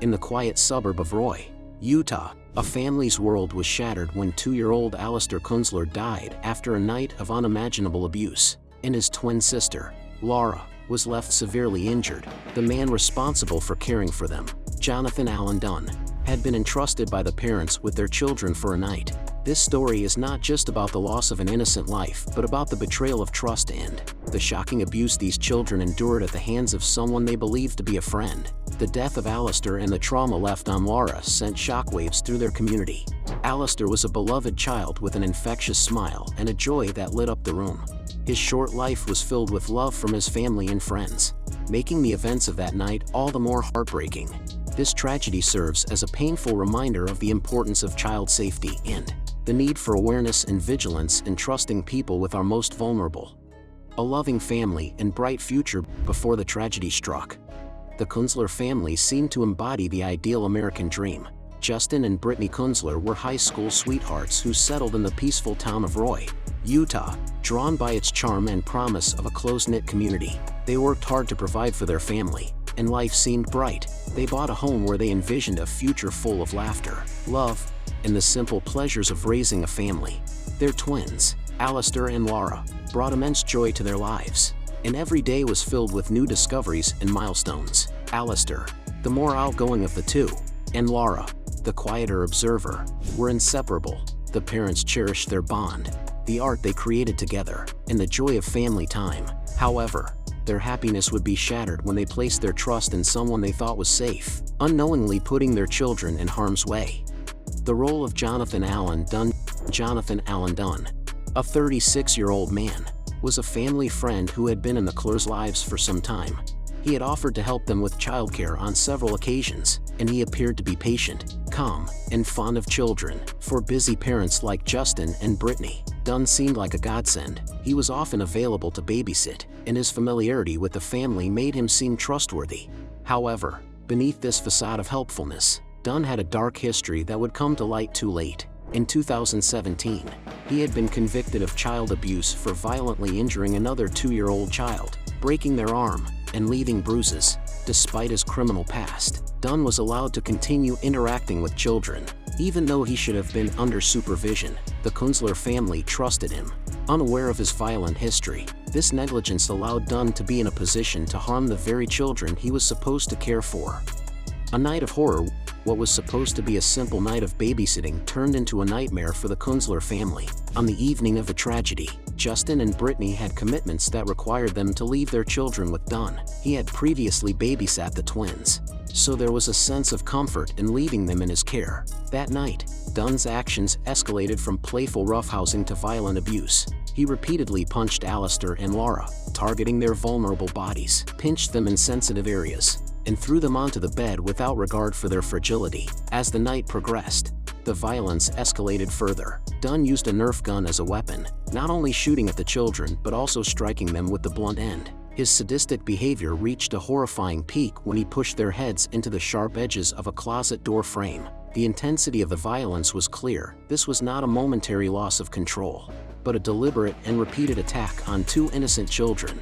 In the quiet suburb of Roy, Utah, a family's world was shattered when 2-year-old Alister Kunzler died after a night of unimaginable abuse, and his twin sister, Lara, was left severely injured. The man responsible for caring for them, Allen Dunn, had been entrusted by the parents with their children for a night. This story is not just about the loss of an innocent life, but about the betrayal of trust and the shocking abuse these children endured at the hands of someone they believed to be a friend. The death of Alister and the trauma left on Lara sent shockwaves through their community. Alister was a beloved child with an infectious smile and a joy that lit up the room. His short life was filled with love from his family and friends, making the events of that night all the more heartbreaking. This tragedy serves as a painful reminder of the importance of child safety and the need for awareness and vigilance in trusting people with our most vulnerable. A loving family and bright future before the tragedy struck. The Kunzler family seemed to embody the ideal American dream. Justin and Brittany Kunzler were high school sweethearts who settled in the peaceful town of Roy, Utah, drawn by its charm and promise of a close-knit community. They worked hard to provide for their family, and life seemed bright. They bought a home where they envisioned a future full of laughter, love, and the simple pleasures of raising a family. Their twins, Alister and Lara, brought immense joy to their lives, and every day was filled with new discoveries and milestones. Alister, the more outgoing of the two, and Lara, the quieter observer, were inseparable. The parents cherished their bond, the art they created together, and the joy of family time. However, their happiness would be shattered when they placed their trust in someone they thought was safe, unknowingly putting their children in harm's way. The role of Allen Dunn, a 36-year-old man, was a family friend who had been in the Kunzler's lives for some time. He had offered to help them with childcare on several occasions, and he appeared to be patient, calm, and fond of children. For busy parents like Justin and Brittany, Dunn seemed like a godsend. He was often available to babysit, and his familiarity with the family made him seem trustworthy. However, beneath this facade of helpfulness, Dunn had a dark history that would come to light too late. In 2017, he had been convicted of child abuse for violently injuring another 2-year-old child, breaking their arm, and leaving bruises. Despite his criminal past, Dunn was allowed to continue interacting with children, even though he should have been under supervision. The Kunzler family trusted him, unaware of his violent history. This negligence allowed Dunn to be in a position to harm the very children he was supposed to care for. A night of horror. What was supposed to be a simple night of babysitting turned into a nightmare for the Kunzler family. On the evening of the tragedy, Justin and Brittany had commitments that required them to leave their children with Dunn. He had previously babysat the twins, so there was a sense of comfort in leaving them in his care. That night, Dunn's actions escalated from playful roughhousing to violent abuse. He repeatedly punched Alister and Lara, targeting their vulnerable bodies, pinched them in sensitive areas, and threw them onto the bed without regard for their fragility. As the night progressed, the violence escalated further. Dunn used a Nerf gun as a weapon, not only shooting at the children but also striking them with the blunt end. His sadistic behavior reached a horrifying peak when he pushed their heads into the sharp edges of a closet door frame. The intensity of the violence was clear. This was not a momentary loss of control, but a deliberate and repeated attack on 2 innocent children.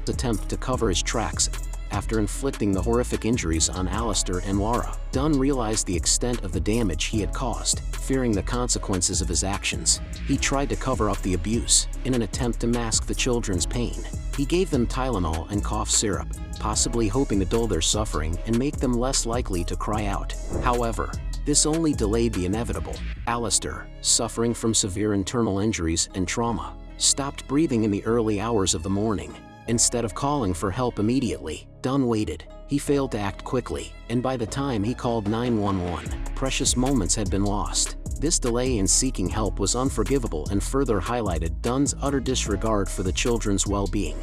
His attempt to cover his tracks. After inflicting the horrific injuries on Alister and Lara, Dunn realized the extent of the damage he had caused. Fearing the consequences of his actions, he tried to cover up the abuse. In an attempt to mask the children's pain, he gave them Tylenol and cough syrup, possibly hoping to dull their suffering and make them less likely to cry out. However, this only delayed the inevitable. Alister, suffering from severe internal injuries and trauma, stopped breathing in the early hours of the morning. Instead of calling for help immediately, Dunn waited. He failed to act quickly, and by the time he called 911, precious moments had been lost. This delay in seeking help was unforgivable and further highlighted Dunn's utter disregard for the children's well-being.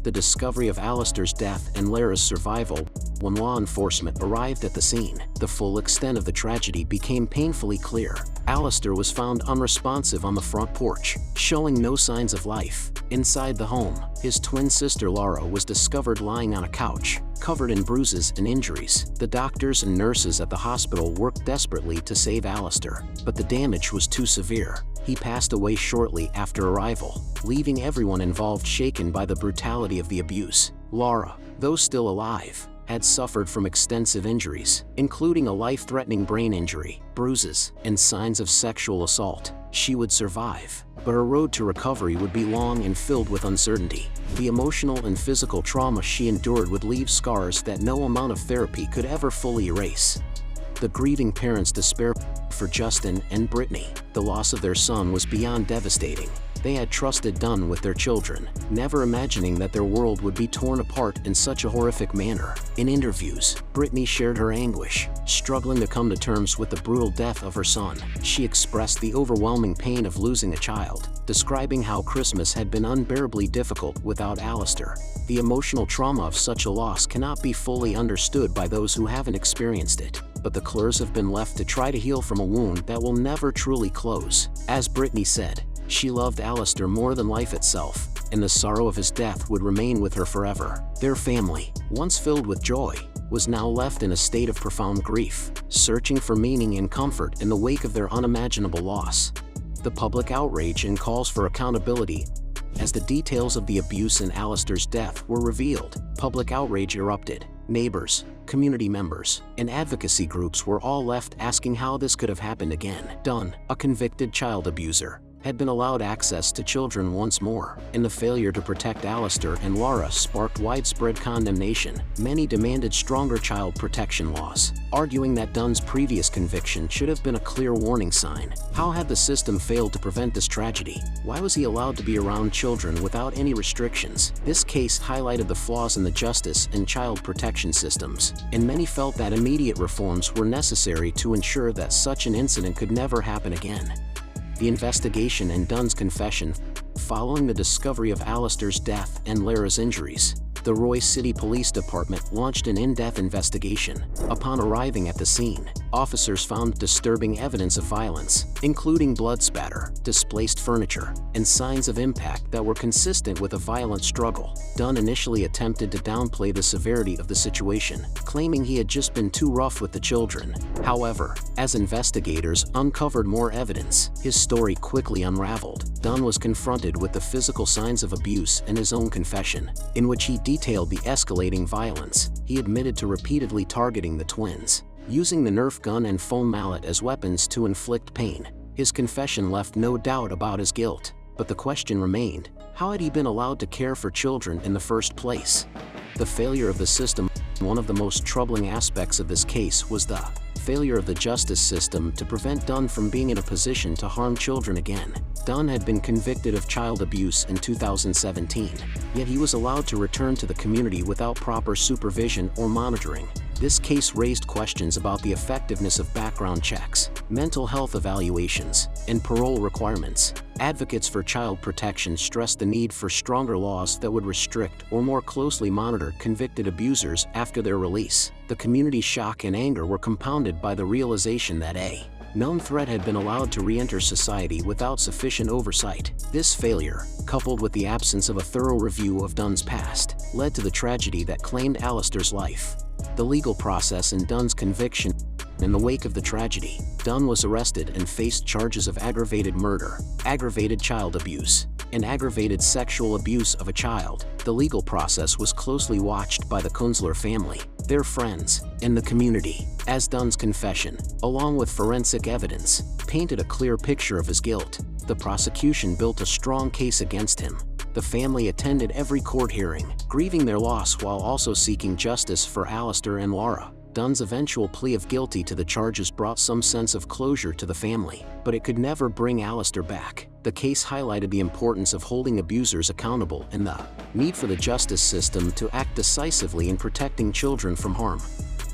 The discovery of Alister's death and Lara's survival. When law enforcement arrived at the scene, the full extent of the tragedy became painfully clear. Alister was found unresponsive on the front porch, showing no signs of life. Inside the home, his twin sister Lara was discovered lying on a couch, covered in bruises and injuries. The doctors and nurses at the hospital worked desperately to save Alister, but the damage was too severe. He passed away shortly after arrival, leaving everyone involved shaken by the brutality of the abuse. Lara, though still alive, had suffered from extensive injuries, including a life-threatening brain injury, bruises, and signs of sexual assault. She would survive, but her road to recovery would be long and filled with uncertainty. The emotional and physical trauma she endured would leave scars that no amount of therapy could ever fully erase. The grieving parents despair for Justin and Brittany. The loss of their son was beyond devastating. They had trusted Dunn with their children, never imagining that their world would be torn apart in such a horrific manner. In interviews, Brittany shared her anguish, struggling to come to terms with the brutal death of her son. She expressed the overwhelming pain of losing a child, describing how Christmas had been unbearably difficult without Alister. The emotional trauma of such a loss cannot be fully understood by those who haven't experienced it, but the Kunzlers have been left to try to heal from a wound that will never truly close. As Brittany said, she loved Alister more than life itself, and the sorrow of his death would remain with her forever. Their family, once filled with joy, was now left in a state of profound grief, searching for meaning and comfort in the wake of their unimaginable loss. The public outrage and calls for accountability. As the details of the abuse in Alister's death were revealed, public outrage erupted. Neighbors, community members, and advocacy groups were all left asking how this could have happened again. Dunn, a convicted child abuser, had been allowed access to children once more, and the failure to protect Alister and Lara sparked widespread condemnation. Many demanded stronger child protection laws, arguing that Dunn's previous conviction should have been a clear warning sign. How had the system failed to prevent this tragedy? Why was he allowed to be around children without any restrictions? This case highlighted the flaws in the justice and child protection systems, and many felt that immediate reforms were necessary to ensure that such an incident could never happen again. The investigation and Dunn's confession. Following the discovery of Alister's death and Lara's injuries, the Roy City Police Department launched an in-depth investigation. Upon arriving at the scene, officers found disturbing evidence of violence, including blood spatter, displaced furniture, and signs of impact that were consistent with a violent struggle. Dunn initially attempted to downplay the severity of the situation, claiming he had just been too rough with the children. However, as investigators uncovered more evidence, his story quickly unraveled. Dunn was confronted with the physical signs of abuse in his own confession, in which he detailed the escalating violence. He admitted to repeatedly targeting the twins, using the Nerf gun and foam mallet as weapons to inflict pain. His confession left no doubt about his guilt, but the question remained: how had he been allowed to care for children in the first place? The failure of the system. One of the most troubling aspects of this case was the failure of the justice system to prevent Dunn from being in a position to harm children again. Dunn had been convicted of child abuse in 2017, yet he was allowed to return to the community without proper supervision or monitoring. This case raised questions about the effectiveness of background checks, mental health evaluations, and parole requirements. Advocates for child protection stressed the need for stronger laws that would restrict or more closely monitor convicted abusers after their release. The community's shock and anger were compounded by the realization that a known threat had been allowed to re-enter society without sufficient oversight. This failure, coupled with the absence of a thorough review of Dunn's past, led to the tragedy that claimed Alister's life. The legal process and Dunn's conviction. In the wake of the tragedy, Dunn was arrested and faced charges of aggravated murder, aggravated child abuse, and aggravated sexual abuse of a child. The legal process was closely watched by the Kunzler family, their friends, and the community, as Dunn's confession, along with forensic evidence, painted a clear picture of his guilt. The prosecution built a strong case against him. The family attended every court hearing, grieving their loss while also seeking justice for Alister and Lara. Dunn's eventual plea of guilty to the charges brought some sense of closure to the family, but it could never bring Alister back. The case highlighted the importance of holding abusers accountable and the need for the justice system to act decisively in protecting children from harm.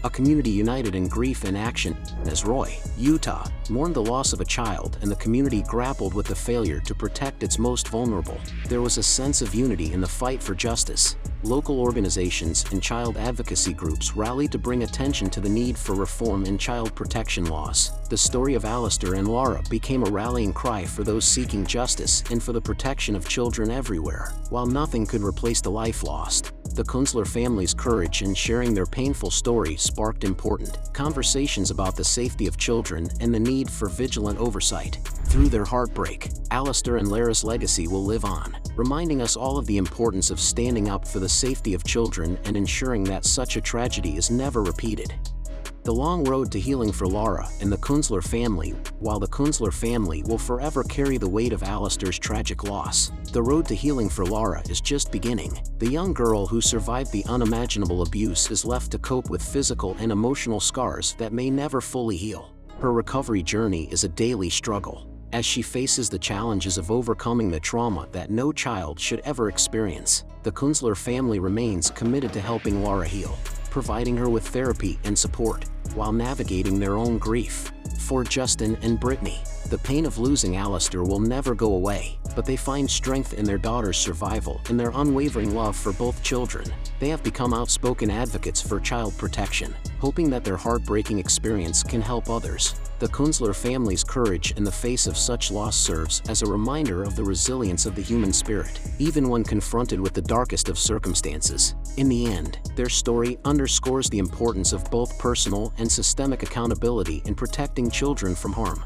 A community united in grief and action. As Roy, Utah, mourned the loss of a child and the community grappled with the failure to protect its most vulnerable, there was a sense of unity in the fight for justice. Local organizations and child advocacy groups rallied to bring attention to the need for reform in child protection laws. The story of Alister and Lara became a rallying cry for those seeking justice and for the protection of children everywhere. While nothing could replace the life lost, the Kunzler family's courage in sharing their painful story sparked important conversations about the safety of children and the need for vigilant oversight. Through their heartbreak, Alister and Lara's legacy will live on, reminding us all of the importance of standing up for the safety of children and ensuring that such a tragedy is never repeated. The long road to healing for Lara and the Kunzler family. While the Kunzler family will forever carry the weight of Alister's tragic loss, the road to healing for Lara is just beginning. The young girl who survived the unimaginable abuse is left to cope with physical and emotional scars that may never fully heal. Her recovery journey is a daily struggle, as she faces the challenges of overcoming the trauma that no child should ever experience. The Kunzler family remains committed to helping Lara heal, providing her with therapy and support, while navigating their own grief. For Justin and Brittany, the pain of losing Alister will never go away, but they find strength in their daughter's survival and their unwavering love for both children. They have become outspoken advocates for child protection, hoping that their heartbreaking experience can help others. The Kunzler family's courage in the face of such loss serves as a reminder of the resilience of the human spirit, even when confronted with the darkest of circumstances. In the end, their story underscores the importance of both personal and systemic accountability in protecting children from harm.